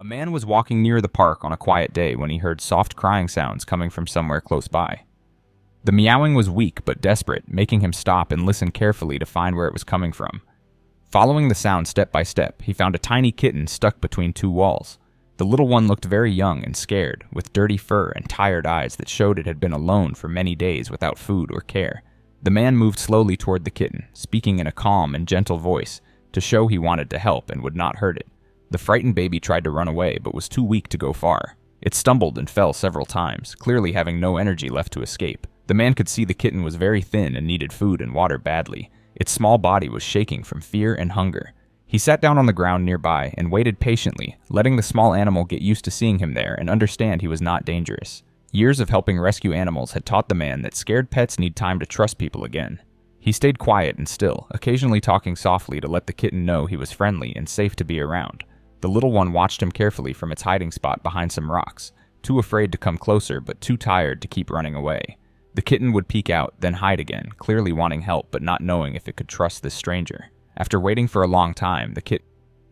A man was walking near the park on a quiet day when he heard soft crying sounds coming from somewhere close by. The meowing was weak but desperate, making him stop and listen carefully to find where it was coming from. Following the sound step by step, he found a tiny kitten stuck between two walls. The little one looked very young and scared, with dirty fur and tired eyes that showed it had been alone for many days without food or care. The man moved slowly toward the kitten, speaking in a calm and gentle voice, to show he wanted to help and would not hurt it. The frightened baby tried to run away, but was too weak to go far. It stumbled and fell several times, clearly having no energy left to escape. The man could see the kitten was very thin and needed food and water badly. Its small body was shaking from fear and hunger. He sat down on the ground nearby and waited patiently, letting the small animal get used to seeing him there and understand he was not dangerous. Years of helping rescue animals had taught the man that scared pets need time to trust people again. He stayed quiet and still, occasionally talking softly to let the kitten know he was friendly and safe to be around. The little one watched him carefully from its hiding spot behind some rocks, too afraid to come closer but too tired to keep running away. The kitten would peek out, then hide again, clearly wanting help but not knowing if it could trust this stranger. After waiting for a long time, the kitten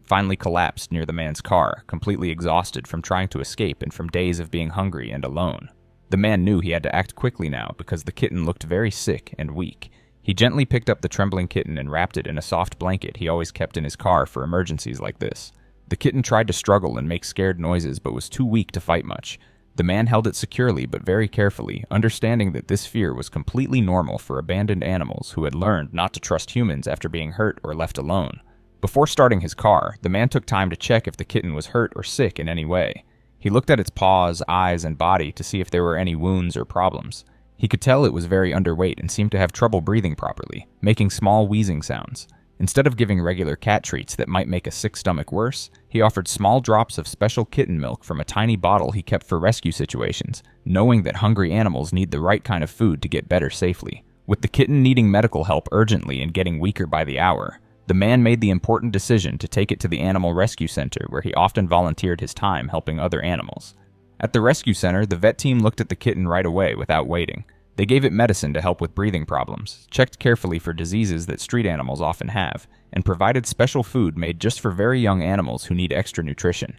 finally collapsed near the man's car, completely exhausted from trying to escape and from days of being hungry and alone. The man knew he had to act quickly now because the kitten looked very sick and weak. He gently picked up the trembling kitten and wrapped it in a soft blanket he always kept in his car for emergencies like this. The kitten tried to struggle and make scared noises but was too weak to fight much. The man held it securely but very carefully, understanding that this fear was completely normal for abandoned animals who had learned not to trust humans after being hurt or left alone. Before starting his car, the man took time to check if the kitten was hurt or sick in any way. He looked at its paws, eyes, and body to see if there were any wounds or problems. He could tell it was very underweight and seemed to have trouble breathing properly, making small wheezing sounds. Instead of giving regular cat treats that might make a sick stomach worse, he offered small drops of special kitten milk from a tiny bottle he kept for rescue situations, knowing that hungry animals need the right kind of food to get better safely. With the kitten needing medical help urgently and getting weaker by the hour, the man made the important decision to take it to the animal rescue center where he often volunteered his time helping other animals. At the rescue center, the vet team looked at the kitten right away without waiting. They gave it medicine to help with breathing problems, checked carefully for diseases that street animals often have, and provided special food made just for very young animals who need extra nutrition.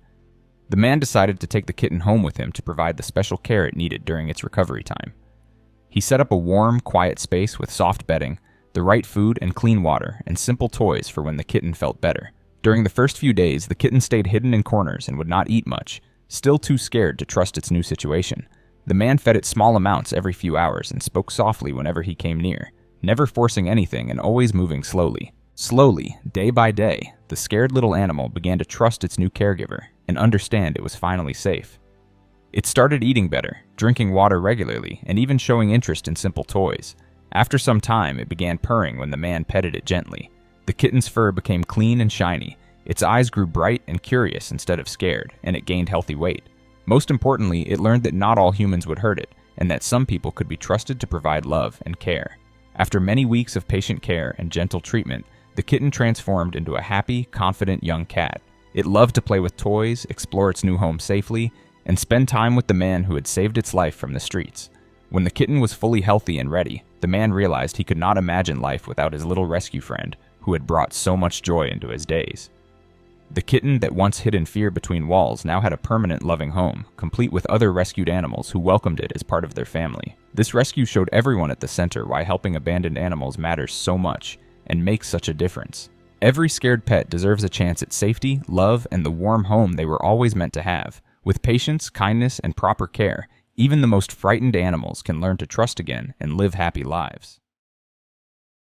The man decided to take the kitten home with him to provide the special care it needed during its recovery time. He set up a warm, quiet space with soft bedding, the right food and clean water, and simple toys for when the kitten felt better. During the first few days, the kitten stayed hidden in corners and would not eat much, still too scared to trust its new situation. The man fed it small amounts every few hours and spoke softly whenever he came near, never forcing anything and always moving slowly. Slowly, day by day, the scared little animal began to trust its new caregiver and understand it was finally safe. It started eating better, drinking water regularly, and even showing interest in simple toys. After some time, it began purring when the man petted it gently. The kitten's fur became clean and shiny, its eyes grew bright and curious instead of scared, and it gained healthy weight. Most importantly, it learned that not all humans would hurt it, and that some people could be trusted to provide love and care. After many weeks of patient care and gentle treatment, the kitten transformed into a happy, confident young cat. It loved to play with toys, explore its new home safely, and spend time with the man who had saved its life from the streets. When the kitten was fully healthy and ready, the man realized he could not imagine life without his little rescue friend, who had brought so much joy into his days. The kitten that once hid in fear between walls now had a permanent loving home, complete with other rescued animals who welcomed it as part of their family. This rescue showed everyone at the center why helping abandoned animals matters so much and makes such a difference. Every scared pet deserves a chance at safety, love, and the warm home they were always meant to have. With patience, kindness, and proper care, even the most frightened animals can learn to trust again and live happy lives.